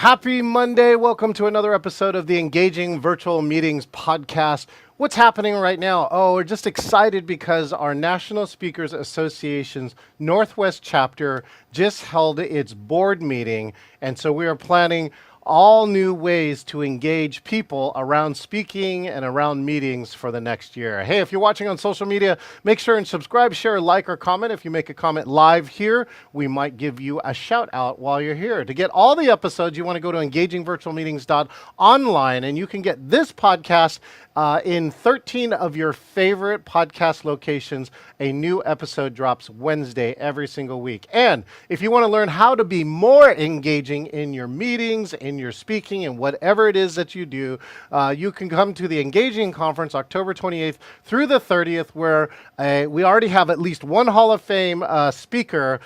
Happy Monday. Welcome to another episode of the Engaging Virtual Meetings podcast. What's happening right now? Oh, we're just excited because our National Speakers Association's Northwest chapter just held its board meeting. And so we are planning all new ways to engage people around speaking and around meetings for the next year. Hey, if you're watching on social media, make sure and subscribe, share, like, or comment. If you make a comment live here, we might give you a shout out while you're here. To get all the episodes, you want to go to engagingvirtualmeetings.online, and you can get this podcast in 13 of your favorite podcast locations. A new episode drops Wednesday every single week. And if you want to learn how to be more engaging in your meetings, in your speaking, and whatever it is that you do, you can come to the Engaging Conference October 28th through the 30th, where we already have at least one Hall of Fame speaker.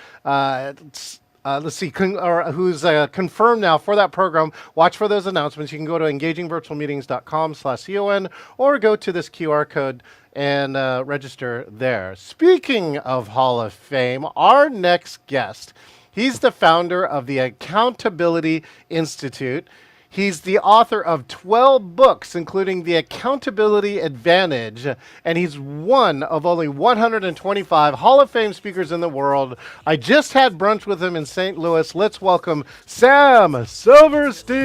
Who's confirmed now for that program. Watch for those announcements. You can go to engagingvirtualmeetings.com/CON or go to this QR code and register there. Speaking of Hall of Fame, our next guest, he's the founder of the Accountability Institute. He's the author of 12 books, including The Accountability Advantage, and he's one of only 125 Hall of Fame speakers in the world. I just had brunch with him in St. Louis. Let's welcome Sam Silverstein.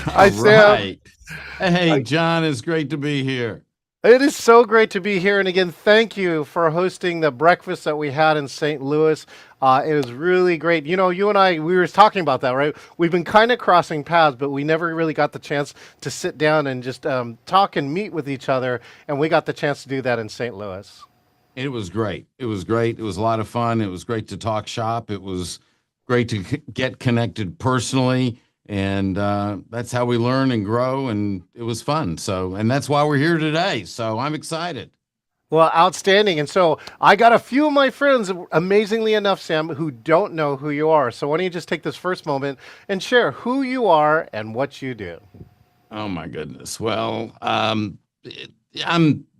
Hi, Sam. Hey, John, it's great to be here. It is so great to be here. And again, thank you for hosting the breakfast that we had in St. Louis. It was really great. You know, you and I, we were talking about that, right? We've been kind of crossing paths, but we never really got the chance to sit down and just talk and meet with each other. And we got the chance to do that in St. Louis. It was great. It was great. It was a lot of fun. It was great to talk shop. It was great to get connected personally. And that's how we learn and grow, and it was fun. So, and that's why we're here today. So I'm excited. Well, outstanding. And so I got a few of my friends, amazingly enough, Sam, who don't know who you are. So why don't you just take this first moment and share who you are and what you do? Oh, my goodness. Well, I'm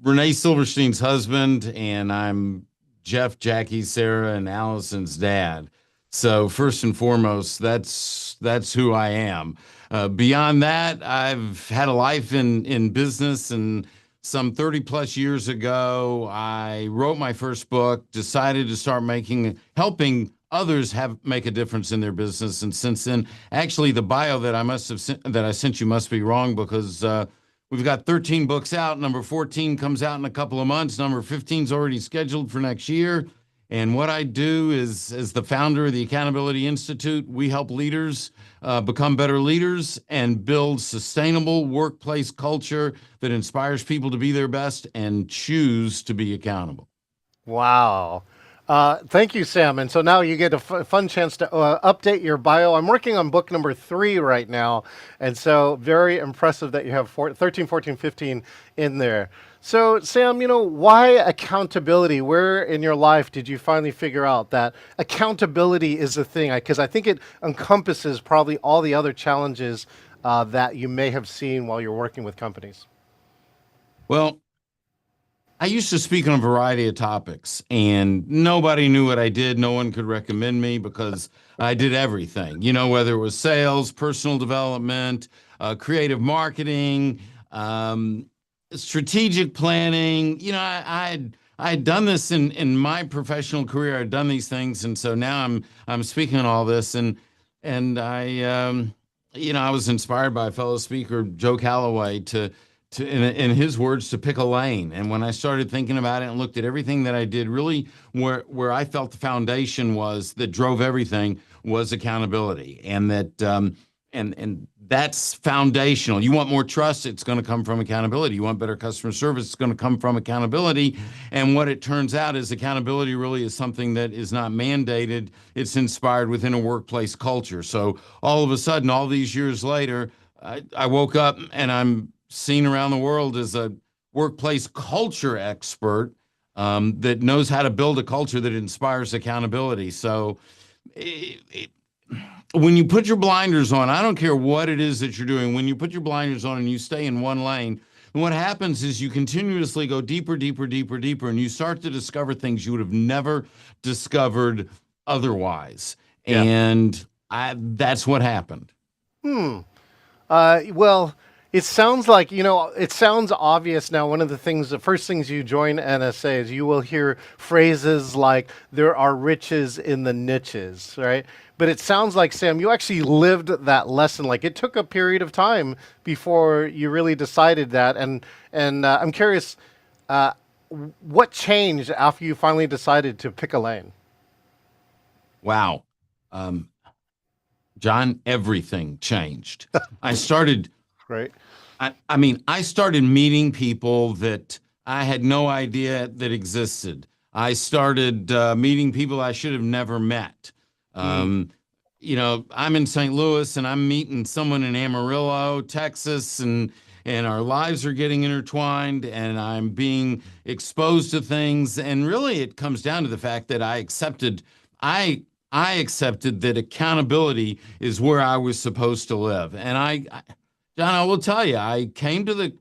Renee Silverstein's husband, and I'm Jeff, Jackie, Sarah, and Allison's dad. So first and foremost, that's who I am. Beyond that, I've had a life in business, and some 30 plus years ago, I wrote my first book, decided to start helping others make a difference in their business. And since then, actually, the bio that I sent you must be wrong, because we've got 13 books out. Number 14 comes out in a couple of months. Number 15 is already scheduled for next year. And what I do is, as the founder of the Accountability Institute, we help leaders become better leaders and build sustainable workplace culture that inspires people to be their best and choose to be accountable. Wow. Thank you, Sam. And so now you get a fun chance to update your bio. I'm working on book number 3 right now. And so very impressive that you have 13, 14, 15 in there. So, Sam, you know, why accountability? Where in your life did you finally figure out that accountability is the thing? Because I think it encompasses probably all the other challenges that you may have seen while you're working with companies. Well, I used to speak on a variety of topics, and nobody knew what I did. No one could recommend me because I did everything, you know, whether it was sales, personal development, creative marketing, strategic planning. You know, I had done this in my professional career. I'd done these things, and so now I'm speaking on all this, and I I was inspired by a fellow speaker, Joe Calloway, to in his words, to pick a lane. And when I started thinking about it and looked at everything that I did, really where I felt the foundation was that drove everything was accountability, and that and that's foundational. You want more trust, it's going to come from accountability. You want better customer service, it's going to come from accountability. And what it turns out is accountability really is something that is not mandated. It's inspired within a workplace culture. So all of a sudden, all these years later, I woke up and I'm seen around the world as a workplace culture expert that knows how to build a culture that inspires accountability. So when you put your blinders on, I don't care what it is that you're doing, when you put your blinders on and you stay in one lane, what happens is you continuously go deeper, deeper, deeper, deeper, and you start to discover things you would have never discovered otherwise. Yeah. And that's what happened. Well, it sounds like, it sounds obvious now. One of the first things you join NSA is you will hear phrases like, there are riches in the niches, right? But it sounds like, Sam, you actually lived that lesson. Like it took a period of time before you really decided that. And I'm curious, uh, what changed after you finally decided to pick a lane? Wow. Um, John, everything changed. I started, Right? I mean, I started meeting people that I had no idea that existed. I started meeting people I should have never met. Mm. Um, I'm in St. Louis and I'm meeting someone in Amarillo, Texas, and our lives are getting intertwined and I'm being exposed to things. And really it comes down to the fact that I I accepted that accountability is where I was supposed to live. And John, I will tell you, I came to the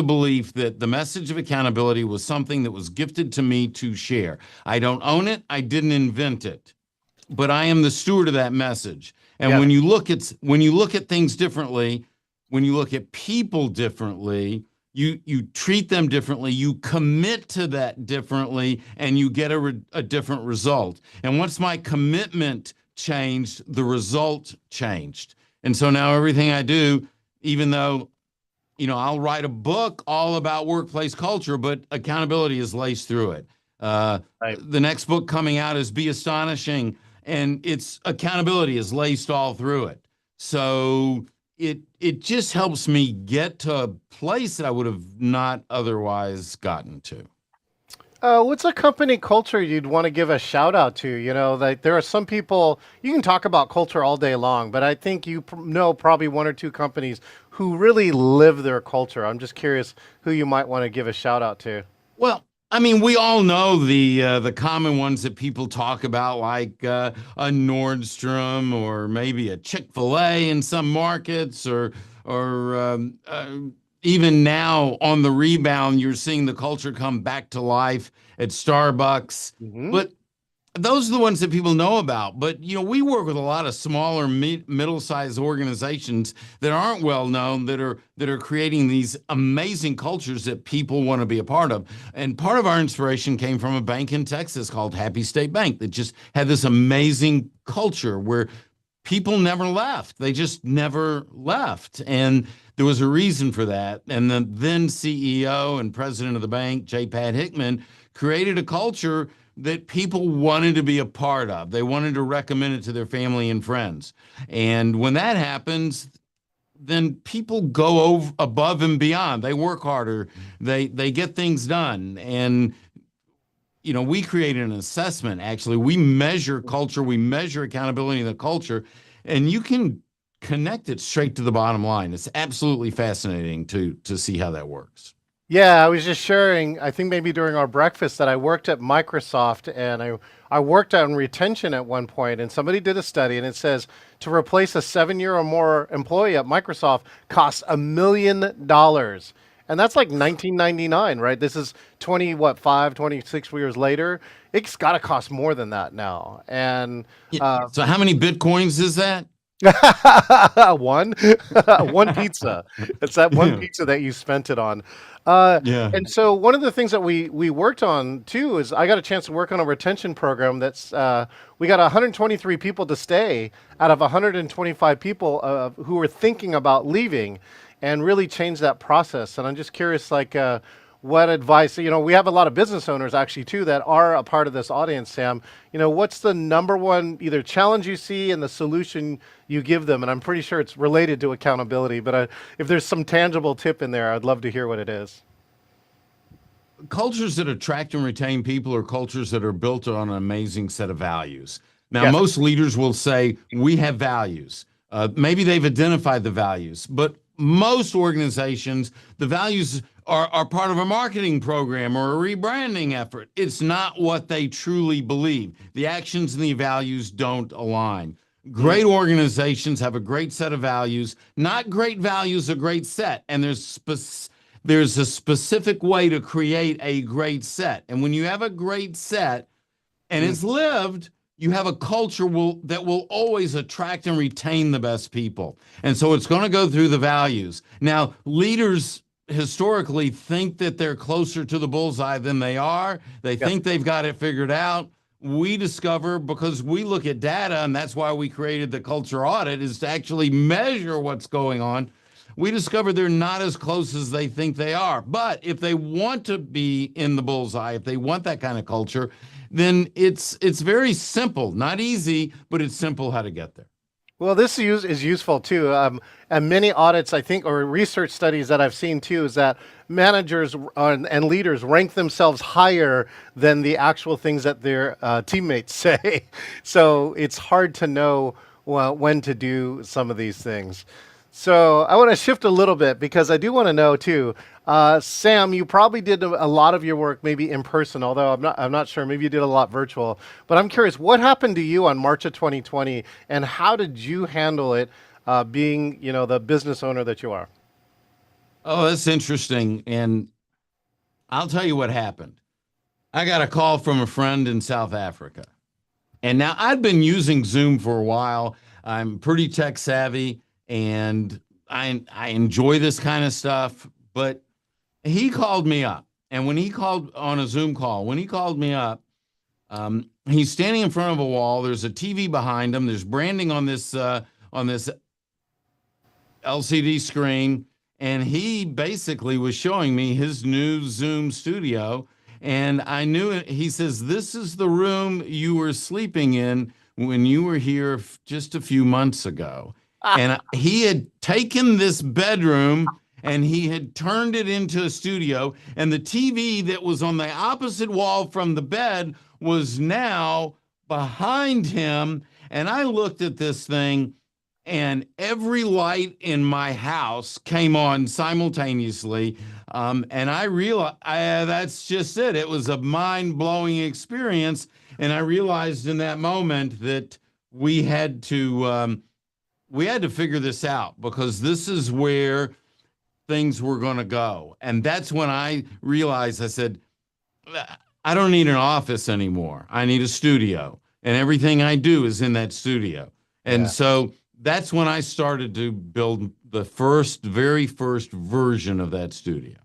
belief that the message of accountability was something that was gifted to me to share. I don't own it. I didn't invent it, but I am the steward of that message. And Yeah. when you look at things differently, when you look at people differently, you treat them differently, you commit to that differently, and you get a different result. And once my commitment changed, the result changed. And so now everything I do, even though I'll write a book all about workplace culture, but accountability is laced through it. Right. The next book coming out is Be Astonishing, and its accountability is laced all through it. So it just helps me get to a place that I would have not otherwise gotten to. What's a company culture you'd want to give a shout out to? Like there are some people you can talk about culture all day long, but I think know probably one or two companies who really live their culture. I'm just curious who you might want to give a shout out to. Well, I mean, we all know the common ones that people talk about, like a Nordstrom or maybe a Chick-fil-A in some markets, or even now on the rebound, you're seeing the culture come back to life at Starbucks. Hmm. But those are the ones that people know about. But we work with a lot of smaller, middle-sized organizations that aren't well known, that are creating these amazing cultures that people want to be a part of. And part of our inspiration came from a bank in Texas called Happy State Bank that just had this amazing culture where people never left. They just never left. And there was a reason for that. And the then CEO and president of the bank, J. Pat Hickman, created a culture that people wanted to be a part of. They wanted to recommend it to their family and friends. And when that happens, then people go above and beyond. They work harder. They get things done. And we created an assessment. Actually, we measure culture. We measure accountability in the culture, and you can connect it straight to the bottom line. It's absolutely fascinating to see how that works. Yeah, I was just sharing, I think maybe during our breakfast, that I worked at Microsoft and I worked on retention at one point, and somebody did a study and it says to replace a 7 year or more employee at Microsoft costs $1 million. And that's like 1999, right? This is 26 years later. It's got to cost more than that now. And Yeah. So how many Bitcoins is that? one, one pizza. It's that one pizza that you spent it on. Yeah. And so one of the things that we worked on too is I got a chance to work on a retention program that's we got 123 people to stay out of 125 people who were thinking about leaving, and really change that process. And I'm just curious, like, what advice, we have a lot of business owners actually too that are a part of this audience, Sam. What's the number one either challenge you see and the solution you give them? And I'm pretty sure it's related to accountability, but if there's some tangible tip in there, I'd love to hear what it is. Cultures that attract and retain people are cultures that are built on an amazing set of values. Now, Yes. most leaders will say, we have values. Maybe they've identified the values, but most organizations, the values are part of a marketing program or a rebranding effort. It's not what they truly believe. The actions and the values don't align. Great organizations have a great set of values, not great values, a great set. And there's a specific way to create a great set. And when you have a great set, and it's lived, you have a culture that will always attract and retain the best people. And so it's going to go through the values. Now, leaders historically think that they're closer to the bullseye than they are. They Yes. think they've got it figured out. We discover, because we look at data, and that's why we created the culture audit, is to actually measure what's going on. We discover they're not as close as they think they are. But if they want to be in the bullseye, if they want that kind of culture, then it's very simple. Not easy, but it's simple how to get there. Well, this is useful too. And many audits, I think, or research studies that I've seen too, is that managers and leaders rank themselves higher than the actual things that their teammates say. So it's hard to know when to do some of these things. So I want to shift a little bit because I do want to know too. Sam, you probably did a lot of your work maybe in person, although I'm not sure. Maybe you did a lot virtual. But I'm curious, what happened to you on March of 2020, and how did you handle it, being the business owner that you are? Oh, that's interesting. And I'll tell you what happened. I got a call from a friend in South Africa. And now I'd been using Zoom for a while. I'm pretty tech savvy and I enjoy this kind of stuff. But he called me up. And when he called on a Zoom call, when he called me up, he's standing in front of a wall. There's a TV behind him. There's branding on this LCD screen. And he basically was showing me his new Zoom studio. And I knew it. He says, "This is the room you were sleeping in when you were here just a few months ago." And he had taken this bedroom and he had turned it into a studio. And the TV that was on the opposite wall from the bed was now behind him. And I looked at this thing, and every light in my house came on simultaneously. And I realized that's just it. It was a mind-blowing experience. And I realized in that moment that we had to figure this out, because this is where things were going to go. And that's when I realized, I said, I don't need an office anymore. I need a studio. And everything I do is in that studio. And so that's when I started to build the very first version of that studio.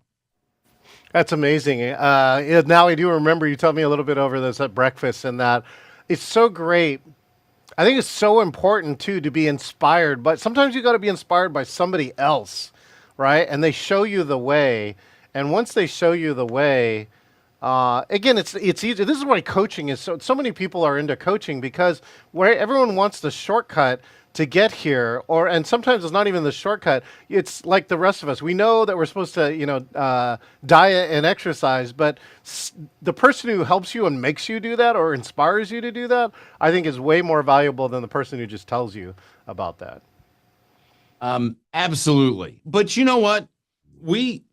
That's amazing. Now I do remember you told me a little bit over this at breakfast, and that it's so great. I think it's so important too to be inspired, but sometimes you got to be inspired by somebody else, right? And they show you the way. And once they show you the way, again, it's easy. This is why coaching is so many people are into coaching, because where everyone wants the shortcut to get here, and sometimes it's not even the shortcut. It's like the rest of us. We know that we're supposed to, diet and exercise, but the person who helps you and makes you do that or inspires you to do that, I think is way more valuable than the person who just tells you about that. Absolutely. But you know what? We've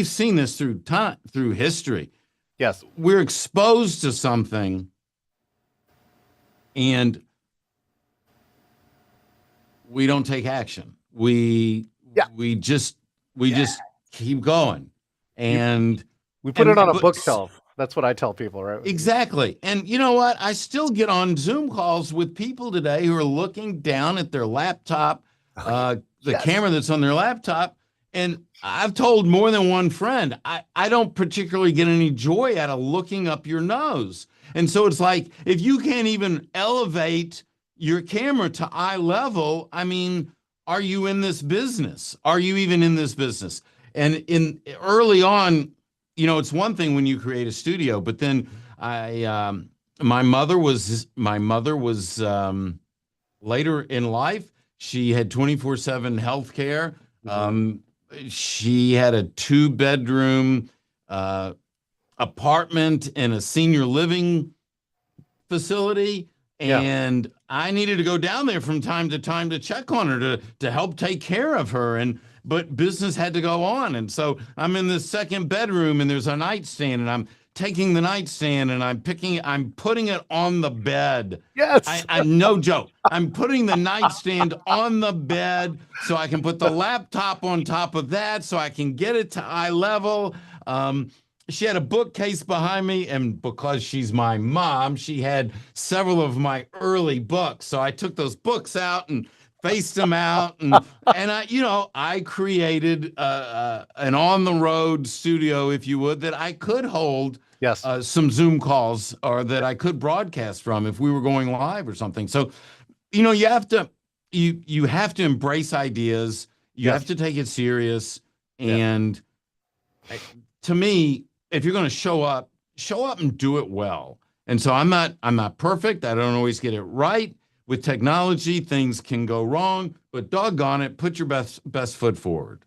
seen this through time, through history. Yes. We're exposed to something, and we don't take action. We just keep going, and we put it on a bookshelf. That's what I tell people, right? Exactly. And you know what? I still get on Zoom calls with people today who are looking down at their laptop, the camera that's on their laptop. And I've told more than one friend, I don't particularly get any joy out of looking up your nose. And so it's like, if you can't even elevate your camera to eye level, I mean, are you in this business? Are you even in this business? And early on, it's one thing when you create a studio, but then my mother was later in life. She had 24/7 health care. She had a 2-bedroom apartment in a senior living facility. And I needed to go down there from time to time to check on her, to help take care of her. But business had to go on. And so I'm in the second bedroom, and there's a nightstand, and I'm taking the nightstand and I'm putting it on the bed. Yes. I no joke. I'm putting the nightstand on the bed so I can put the laptop on top of that so I can get it to eye level. she had a bookcase behind me, and because she's my mom, she had several of my early books. So I took those books out and faced them out, and I created an on the road studio, if you would, that I could hold Yes. some Zoom calls, or that I could broadcast from if we were going live or something. So you have to you have to embrace ideas. You have Yes. to take it serious, Yeah. and to me, if you're going to show up and do it well. And so I'm not perfect. I don't always get it right. With technology, things can go wrong, but doggone it, put your best foot forward.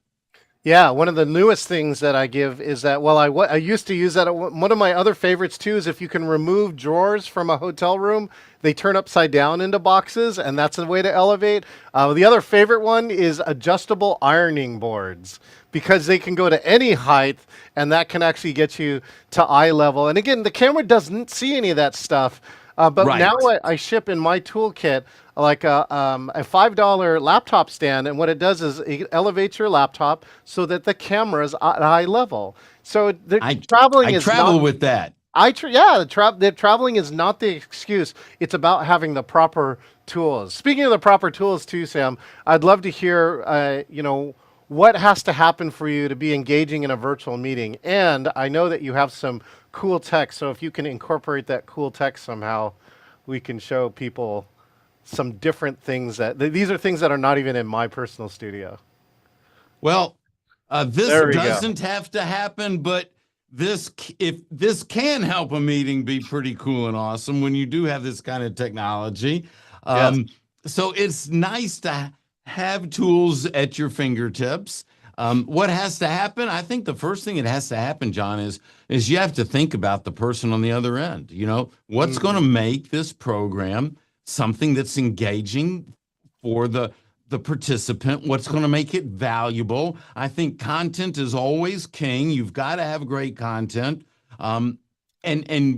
Yeah, one of the newest things that I give is that, well, I used to use that. One of my other favorites too is if you can remove drawers from a hotel room, they turn upside down into boxes, and that's a way to elevate. The other favorite one is adjustable ironing boards because they can go to any height, and that can actually get you to eye level. And again, the camera doesn't see any of that stuff. But now Right. I ship in my toolkit like a $5 laptop stand, and what it does is it elevates your laptop so that the camera is at eye level. So I traveling I is travel not. with that. Yeah, the traveling is not the excuse. It's about having the proper tools. Speaking of the proper tools too, Sam, I'd love to hear, what has to happen for you to be engaging in a virtual meeting. And I know that you have some cool tech, so if you can incorporate that cool tech somehow, we can show people some different things these are things that are not even in my personal studio. Well, this There we go. doesn't have to happen, but if this can help a meeting be pretty cool and awesome when you do have this kind of technology. Yes. Um, so it's nice to have tools at your fingertips. What has to happen? I think the first thing that has to happen, John, is you have to think about the person on the other end. What's going to Mm. make this program something that's engaging for the participant, what's going to make it valuable. I think content is always king. You've got to have great content. And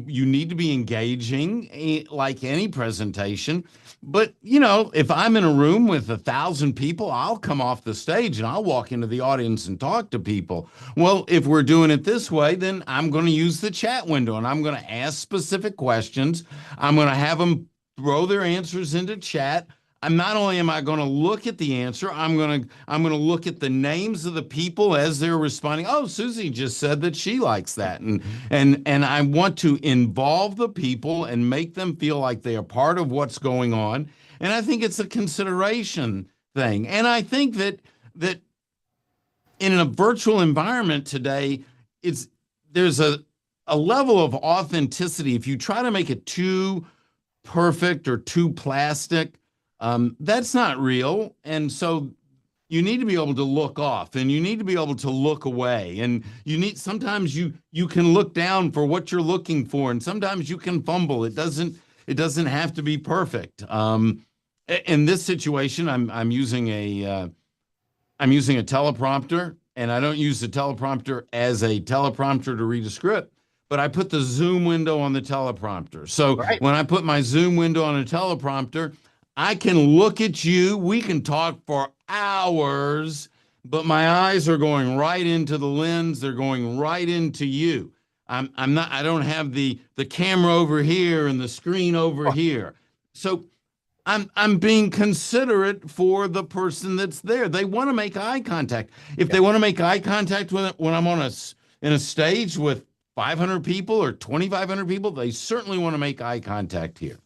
you need to be engaging, like any presentation. But if I'm in a room with 1,000 people, I'll come off the stage and I'll walk into the audience and talk to people. Well, if we're doing it this way, then I'm going to use the chat window and I'm going to ask specific questions. I'm going to have them throw their answers into chat. I'm not only am I going to look at the answer, I'm going to look at the names of the people as they're responding. Oh, Susie just said that she likes that, and I want to involve the people and make them feel like they are part of what's going on. And I think it's a consideration thing. And I think that in a virtual environment today, there's a level of authenticity. If you try to make it too perfect or too plastic, that's not real. And so you need to be able to look off, and you need to be able to look away, and sometimes you can look down for what you're looking for, and sometimes you can fumble. It doesn't have to be perfect. In this situation, I'm using a teleprompter, and I don't use the teleprompter as a teleprompter to read a script, but I put the Zoom window on the teleprompter. So Right. when I put my Zoom window on a teleprompter, I can look at you. We can talk for hours, but my eyes are going right into the lens. They're going right into you. I don't have the camera over here and the screen over here. So I'm being considerate for the person that's there. They want to make eye contact. If they want to make eye contact when I'm in a stage with 500 people or 2,500 people, they certainly want to make eye contact here.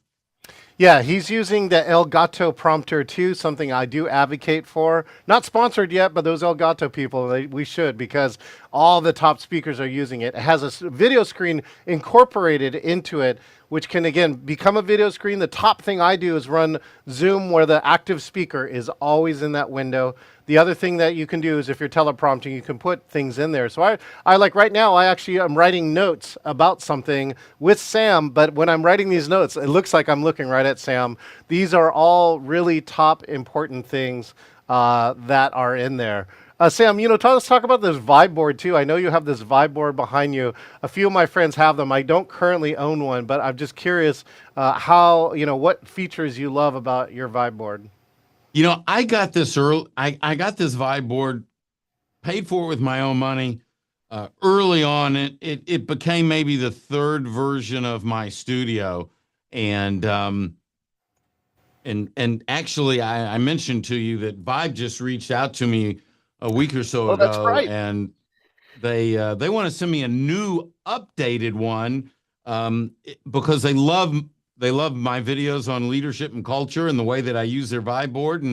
Yeah, he's using the Elgato prompter too, something I do advocate for. Not sponsored yet, but those Elgato people, we should, because all the top speakers are using it. It has a video screen incorporated into it, which can, again, become a video screen. The top thing I do is run Zoom where the active speaker is always in that window. The other thing that you can do is if you're teleprompting, you can put things in there. So I like right now, I actually am writing notes about something with Sam, but when I'm writing these notes, it looks like I'm looking right at Sam. These are all really top important things that are in there. Sam, let's talk about this Vibe board too. I know you have this Vibe board behind you. A few of my friends have them. I don't currently own one, but I'm just curious what features you love about your Vibe board. I got this early. I got this Vibe board, paid for it with my own money. early on, it became maybe the third version of my studio, and and actually, I mentioned to you that Vibe just reached out to me a week or so Oh, that's ago, right. and they want to send me a new updated one, because they love my videos on leadership and culture and the way that I use their Vibe board,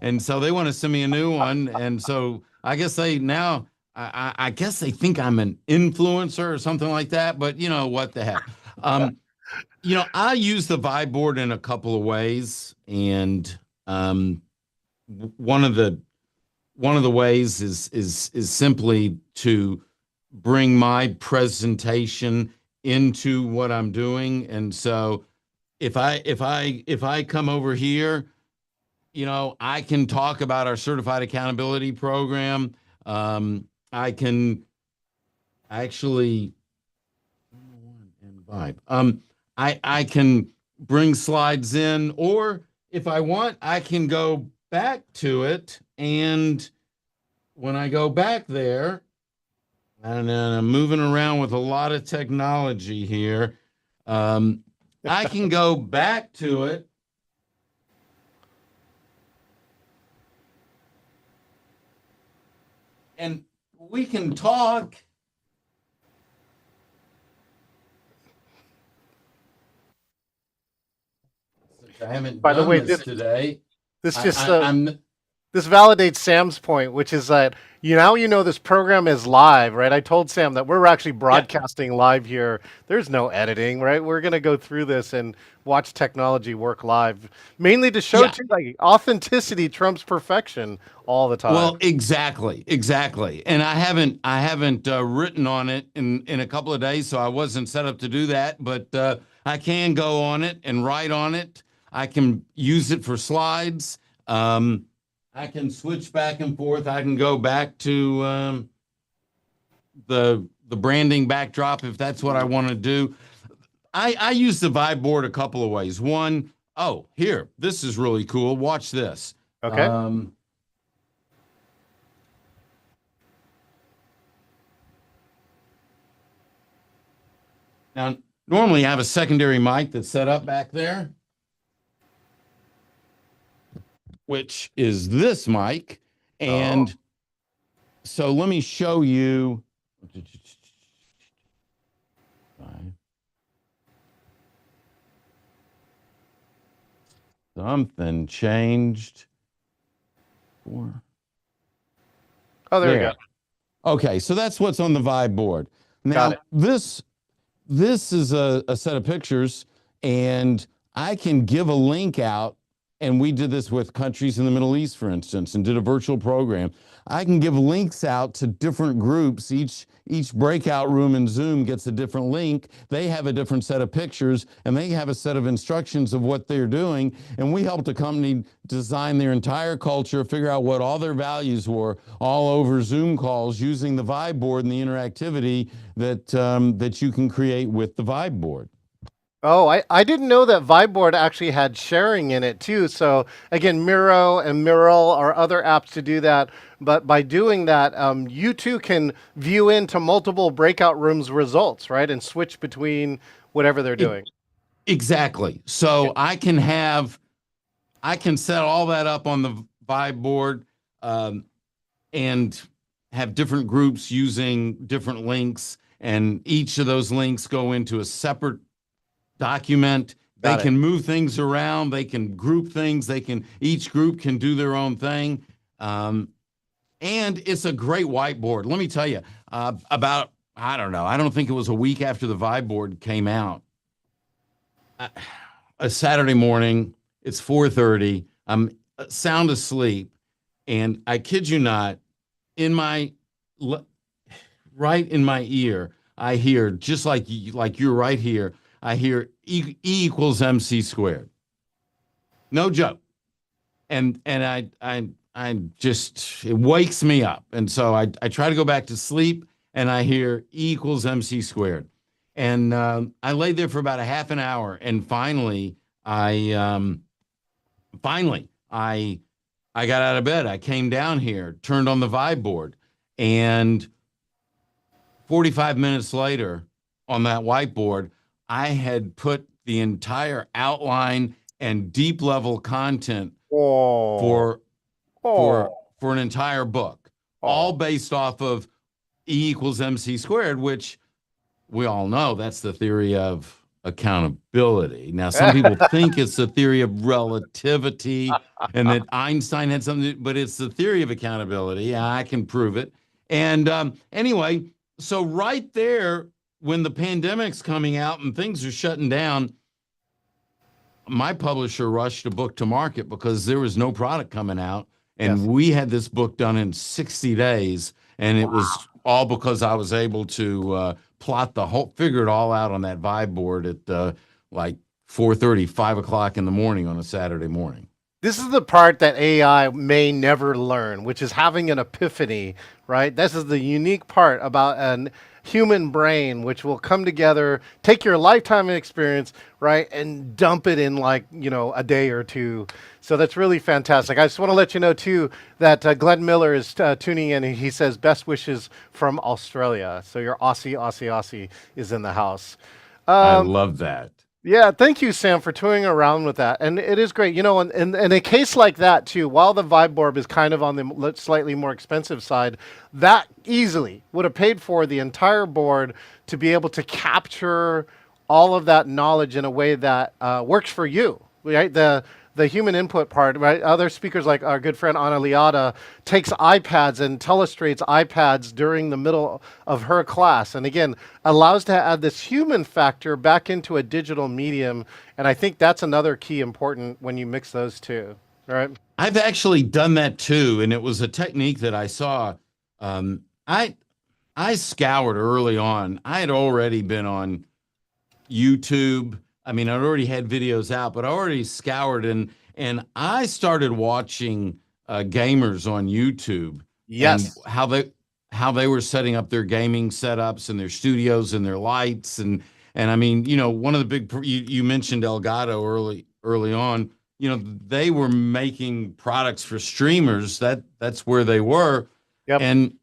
and so they want to send me a new one, and so I guess they now. I guess they think I'm an influencer or something like that, but you know what the heck. I use the Vibe board in a couple of ways, and um, one of the ways is simply to bring my presentation into what I'm doing. And so if I come over here, I can talk about our certified accountability program. I can actually and Vibe. I can bring slides in, or if I want, I can go back to it. And when I go back there, and I'm moving around with a lot of technology here, um, I can go back to it. And we can talk. I haven't By the done way, this today. this I, just I, I'm this validates Sam's point, which is that this program is live, right? I told Sam that we're actually yeah, broadcasting live here. There's no editing, right? We're gonna go through this and watch technology work live, mainly to show yeah. to like authenticity trumps perfection all the time. Well, exactly. And I haven't written on it in a couple of days, so I wasn't set up to do that. But I can go on it and write on it. I can use it for slides. Um, I can switch back and forth. I can go back to the branding backdrop if that's what I want to do. I use the Vibe board a couple of ways. One, oh, here, this is really cool. Watch this. Okay. Um, Now, normally I have a secondary mic that's set up back there, which is this mic. Oh. And so let me show you. Something changed. Oh, there we go. There. Okay, so that's what's on the Vibe board. Got Now, it. this is a set of pictures, and I can give a link out. And we did this with countries in the Middle East, for instance, and did a virtual program. I can give links out to different groups. Each breakout room in Zoom gets a different link. They have a different set of pictures, and they have a set of instructions of what they're doing. And we helped a company design their entire culture, figure out what all their values were, all over Zoom calls using the Vibe board and the interactivity that you can create with the Vibe board. Oh, I didn't know that Vibeboard actually had sharing in it too. So again, Miro and Mural are other apps to do that. But by doing that, you too can view into multiple breakout rooms results, right? And switch between whatever they're It, doing. exactly. Yeah, So I can set all that up on the Vibe board, um, and have different groups using different links, and each of those links go into a separate document. They got it. can move things around. They can group things. Each group can do their own thing. Um, and it's a great whiteboard. Let me tell you, about, I don't know, I don't think it was a week after the Vibe board came out. A Saturday morning, it's 4:30. I'm sound asleep, and I kid you not, in my right in my ear, I hear, just like you're right here, I hear E equals MC squared. No joke. And I just, it wakes me up. And so I try to go back to sleep, and I hear E equals MC squared. And I laid there for about a half an hour, and I finally I got out of bed. I came down here, turned on the Vibe board, and 45 minutes later on that whiteboard, I had put the entire outline and deep level content Oh, for oh, for an entire book, all oh. based off of E equals MC squared, which we all know that's the theory of accountability. Now, some people think it's the theory of relativity and that Einstein had something, but it's the theory of accountability. I can prove it. And anyway, so right there, when the pandemic's coming out and things are shutting down, my publisher rushed a book to market because there was no product coming out. And Yes. we had this book done in 60 days. And it Wow. was all because I was able to figure it all out on that vibe board at like 4:30, 5 o'clock in the morning on a Saturday morning. This is the part that AI may never learn, which is having an epiphany, right? This is the unique part about an human brain, which will come together, take your lifetime experience, right, and dump it in like, a day or two. So that's really fantastic. I just want to let you know, too, that Glenn Miller is tuning in, and he says best wishes from Australia. So your Aussie is in the house. I love that. Yeah, thank you, Sam, for toying around with that. And it is great. In a case like that, too, while the Vibe Board is kind of on the slightly more expensive side, that easily would have paid for the entire board to be able to capture all of that knowledge in a way that works for you, right? The human input part, right? Other speakers like our good friend Ana Liada takes iPads and telestrates iPads during the middle of her class. And again, allows to add this human factor back into a digital medium. And I think that's another key important when you mix those two, right? I've actually done that too. And it was a technique that I saw. Um, I, I scoured early on. I had already been on YouTube. I mean, I'd already had videos out, but I already scoured and I started watching gamers on YouTube and Yes. how they were setting up their gaming setups and their studios and their lights and I mean, one of the big you mentioned Elgato early on. They were making products for streamers. That's where they were, Yep. and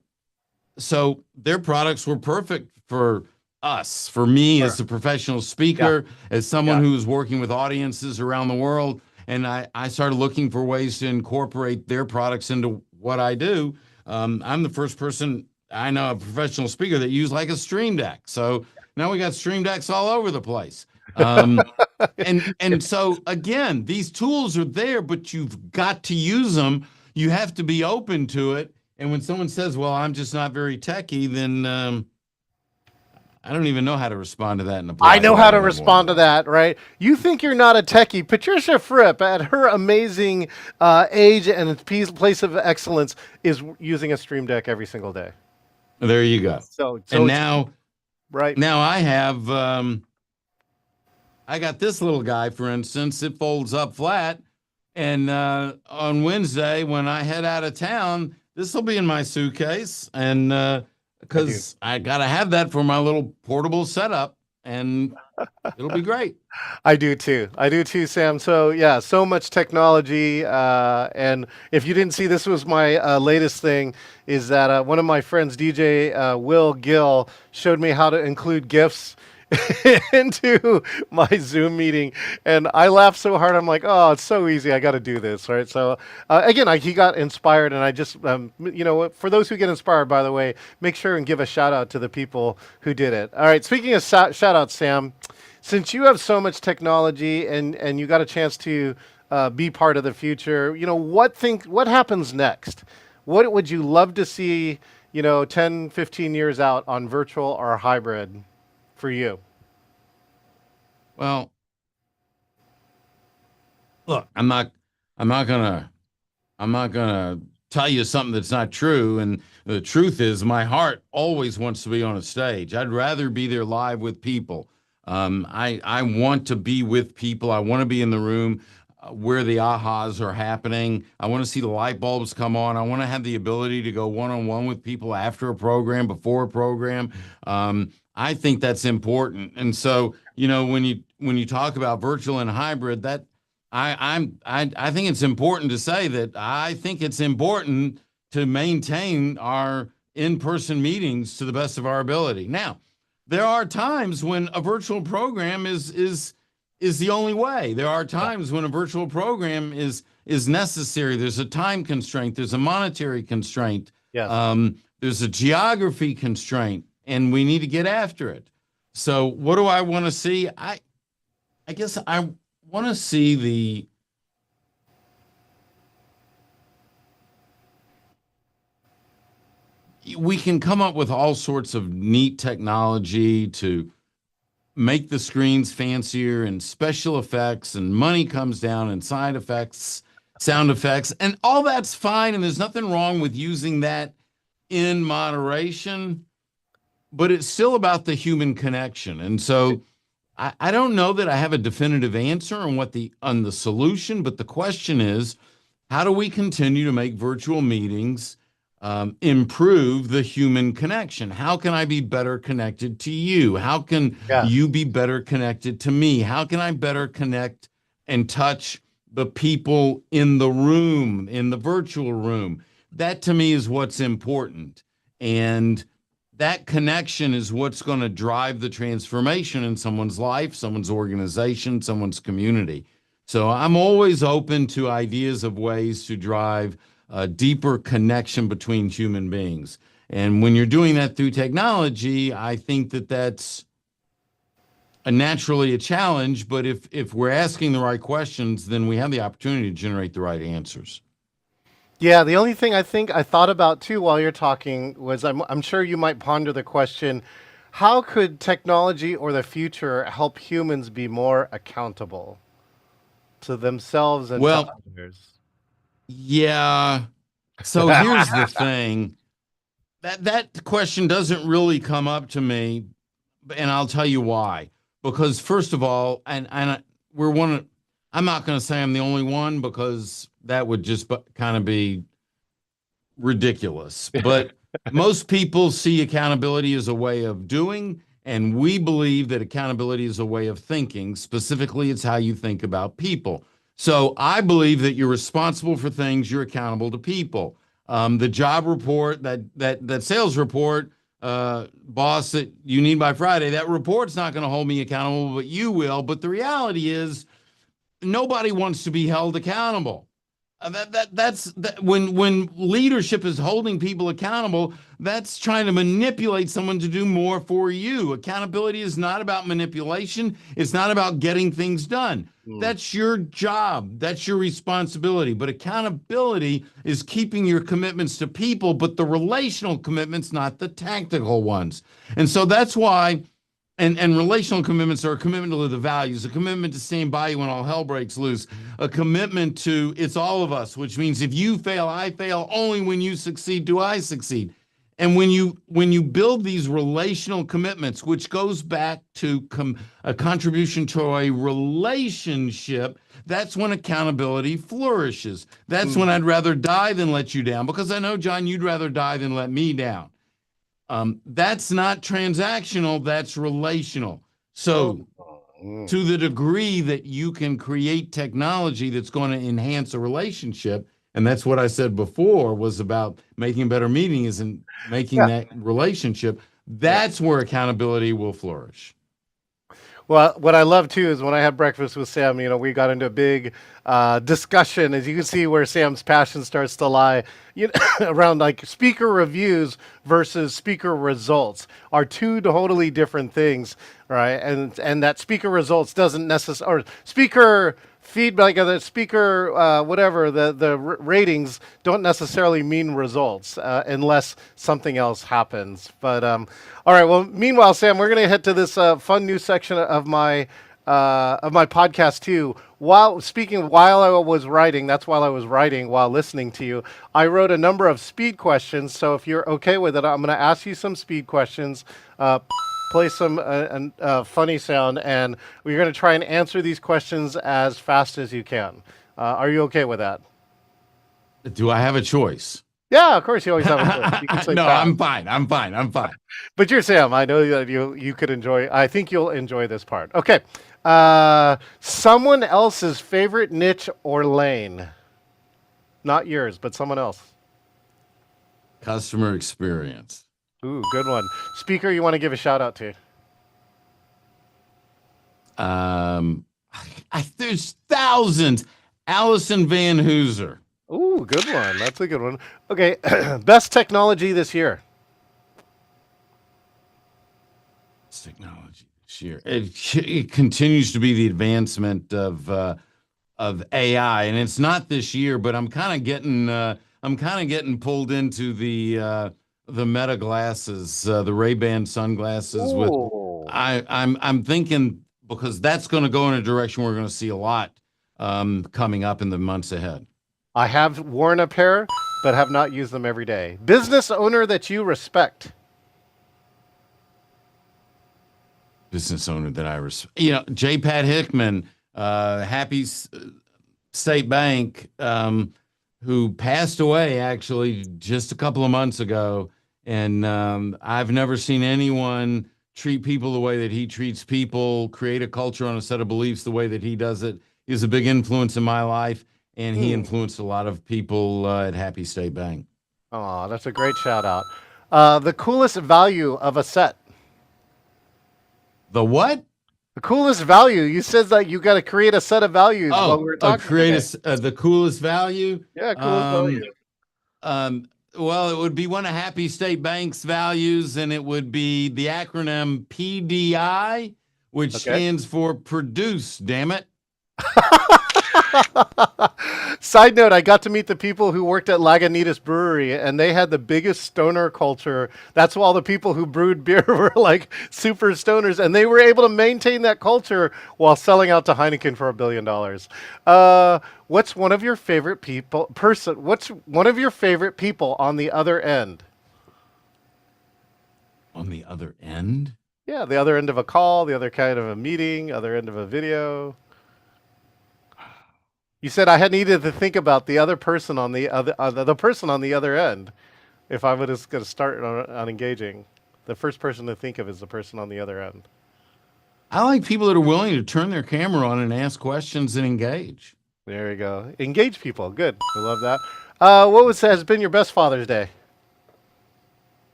so their products were perfect for us, for me Sure. as a professional Yeah. speaker, as someone Yeah. who was working with audiences around the world. And I started looking for ways to incorporate their products into what I do. I'm the first person I know, a professional speaker, that used like a stream deck. So now we got stream decks all over the place. And so again, these tools are there, but you've got to use them. You have to be open to it. And when someone says, "Well, I'm just not very techy," then I don't even know how to respond to that in a I polite know how way to anymore. respond to that, right? You think you're not a techie. Patricia Fripp, at her amazing age and place of excellence, is using a Stream Deck every single day. There you go. So And it's right. now I got this little guy, for instance. It folds up flat, and on Wednesday when I head out of town, this will be in my suitcase, and I do. because I gotta have that for my little portable setup, and it'll be great. I do too. I do too, Sam. So yeah, so much technology. And if you didn't see, this was my latest thing. Is that one of my friends, DJ Will Gill, showed me how to include GIFs into my Zoom meeting, and I laughed so hard. I'm like, oh, it's so easy. I got to do this, right? So again, he got inspired, and I just, for those who get inspired, by the way, make sure and give a shout out to the people who did it. All right. Speaking of shout outs, Sam, since you have so much technology and you got a chance to be part of the future, what happens next? What would you love to see, 10, 15 years out on virtual or hybrid for you? Well, look, I'm not gonna tell you something that's not true. And the truth is, my heart always wants to be on a stage. I'd rather be there live with people. I want to be with people. I want to be in the room where the ahas are happening. I want to see the light bulbs come on. I want to have the ability to go one-on-one with people after a program, before a program. I think that's important. And so, when you talk about virtual and hybrid, that I think it's important to say that I think it's important to maintain our in-person meetings to the best of our ability. Now, there are times when a virtual program is the only way. There are times when a virtual program is necessary. There's a time constraint. There's a monetary constraint. Yes. There's a geography constraint, and we need to get after it. So what do I want to see? I guess I want to see we can come up with all sorts of neat technology to make the screens fancier and special effects, and money comes down and side effects, sound effects, and all that's fine. And there's nothing wrong with using that in moderation, but it's still about the human connection. And so I don't know that I have a definitive answer on the solution, but the question is, how do we continue to make virtual meetings improve the human connection? How can I be better connected to you? How can you be better connected to me? How can I better connect and touch the people in the room, in the virtual room? That to me is what's important. And that connection is what's going to drive the transformation in someone's life, someone's organization, someone's community. So I'm always open to ideas of ways to drive a deeper connection between human beings. And when you're doing that through technology, I think that that's naturally a challenge. But if we're asking the right questions, then we have the opportunity to generate the right answers. Yeah, the only thing I think I thought about too while you're talking was I'm sure you might ponder the question, how could technology or the future help humans be more accountable to themselves and to others? Yeah. So here's the thing. That question doesn't really come up to me, and I'll tell you why. Because first of all, and I'm not going to say I'm the only one, because that would just kind of be ridiculous. But most people see accountability as a way of doing, and we believe that accountability is a way of thinking. Specifically, it's how you think about people. So I believe that you're responsible for things, you're accountable to people. The job report, that sales report, boss, that you need by Friday, that report's not going to hold me accountable, but you will. But the reality is, nobody wants to be held accountable. That's when leadership is holding people accountable, that's trying to manipulate someone to do more for you. Accountability is not about manipulation. It's not about getting things done. That's your job. That's your responsibility. But accountability is keeping your commitments to people, but the relational commitments, not the tactical ones. And so that's why. And relational commitments are a commitment to live the values, a commitment to stand by you when all hell breaks loose, a commitment to it's all of us, which means if you fail, I fail. Only when you succeed do I succeed. And when you build these relational commitments, which goes back to a contribution to a relationship, that's when accountability flourishes. That's when I'd rather die than let you down, because I know, John, you'd rather die than let me down. That's not transactional, that's relational. So to the degree that you can create technology that's going to enhance a relationship, and that's what I said before was about making better meetings and making that relationship, that's where accountability will flourish. Well, what I love too is when I had breakfast with Sam, we got into a big discussion, as you can see where Sam's passion starts to lie, around like speaker reviews versus speaker results are two totally different things, right? And that speaker results doesn't necessarily, or speaker feedback, the speaker, whatever, the ratings don't necessarily mean results unless something else happens. But all right. Well, meanwhile, Sam, we're going to head to this fun new section of my podcast too. While I was writing, while listening to you, I wrote a number of speed questions. So if you're okay with it, I'm going to ask you some speed questions. Play some funny sound, and we're going to try and answer these questions as fast as you can. Are you okay with that? Do I have a choice? Yeah, of course you always have a choice. You can say No, fast. I'm fine. But you're Sam. I know that you could enjoy. I think you'll enjoy this part. Okay. Someone else's favorite niche or lane. Not yours, but someone else. Customer experience. Ooh, good one. Speaker, you want to give a shout out to? There's thousands. Allison Van Hooser. Ooh, good one. That's a good one. Okay, best technology this year. Technology this year. It continues to be the advancement of AI, and it's not this year, but I'm kind of getting pulled into the Meta glasses, the Ray-Ban sunglasses. Ooh. I'm thinking, because that's going to go in a direction we're going to see a lot coming up in the months ahead. I have worn a pair, but have not used them every day. Business owner that you respect. Business owner that I respect. J. Pat Hickman, Happy State Bank, who passed away actually just a couple of months ago. And I've never seen anyone treat people the way that he treats people, create a culture on a set of beliefs the way that he does it. He was a big influence in my life, and he influenced a lot of people at Happy State Bank. Oh, that's a great shout out. The coolest value of a set. The what? The coolest value. You said that you got to create a set of values while we were talking. The coolest value. Yeah, coolest value. Well, it would be one of Happy State Bank's values, and it would be the acronym PDI, which stands for produce, damn it. Side note, I got to meet the people who worked at Lagunitas Brewery, and they had the biggest stoner culture. That's why all the people who brewed beer were like super stoners, and they were able to maintain that culture while selling out to Heineken for $1 billion. What's one of your favorite people What's one of your favorite people on the other end? On the other end? Yeah, the other end of a call, the other kind of a meeting, other end of a video. You said I had needed to think about the other person on the other end. If I was going to start on engaging, the first person to think of is the person on the other end. I like people that are willing to turn their camera on and ask questions and engage. There you go. Engage people. Good. We love that. What has been your best Father's Day?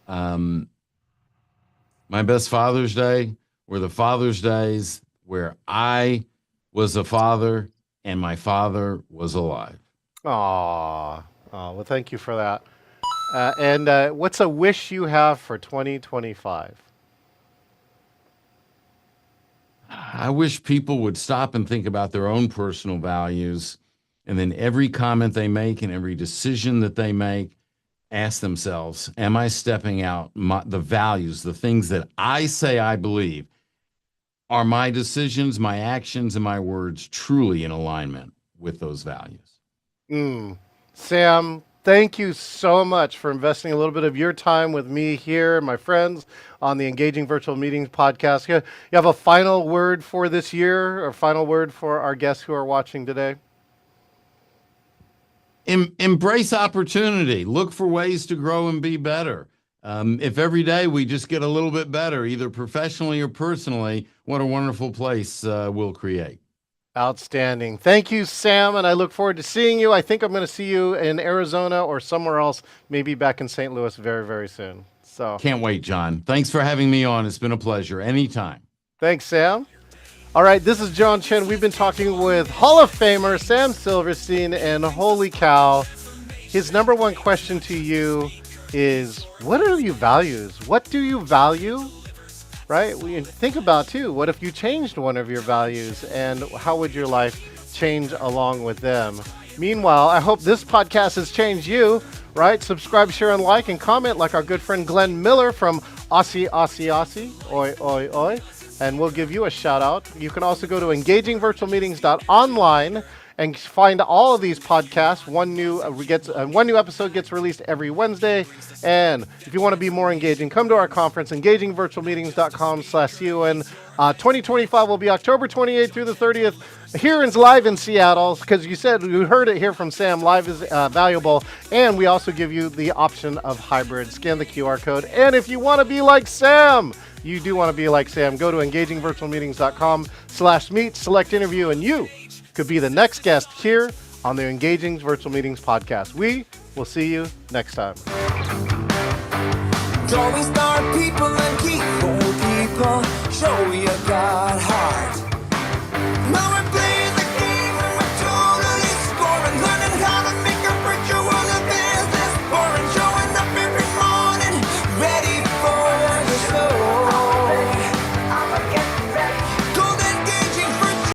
My best Father's Day were the Father's Days where I was a father and my father was alive. Aww. Oh, well, thank you for that. And what's a wish you have for 2025? I wish people would stop and think about their own personal values, and then every comment they make and every decision that they make, ask themselves, am I stepping out the values, the things that I say I believe? Are my decisions, my actions, and my words truly in alignment with those values? Sam, thank you so much for investing a little bit of your time with me here, my friends, on the Engaging Virtual Meetings podcast. You have a final word for this year, or final word for our guests who are watching today? Embrace opportunity. Look for ways to grow and be better. If every day we just get a little bit better, either professionally or personally, what a wonderful place we'll create. Outstanding. Thank you, Sam, and I look forward to seeing you. I think I'm going to see you in Arizona or somewhere else, maybe back in St. Louis very, very soon. So can't wait, John. Thanks for having me on. It's been a pleasure. Anytime. Thanks, Sam. All right, this is John Chen. We've been talking with Hall of Famer Sam Silverstein, and holy cow, his number one question to you is, what are your values? What do you value? Right? We think about too, what if you changed one of your values, and how would your life change along with them? Meanwhile, I hope this podcast has changed you, right? Subscribe, share, and like, and comment like our good friend Glenn Miller from Aussie, oi, oi, oi. And we'll give you a shout out. You can also go to engagingvirtualmeetings.online and find all of these podcasts. One new episode gets released every Wednesday. And if you want to be more engaging, come to our conference, engagingvirtualmeetings.com/CON. 2025 will be October 28th through the 30th. Here is live in Seattle, because you heard it here from Sam. Live is valuable. And we also give you the option of hybrid. Scan the QR code. And if you want to be like Sam, you do want to be like Sam, go to engagingvirtualmeetings.com/meet, select interview, and you could be the next guest here on the Engaging Virtual Meetings podcast. We We'll see you next time. Drawing star people and keyhole people, show you God.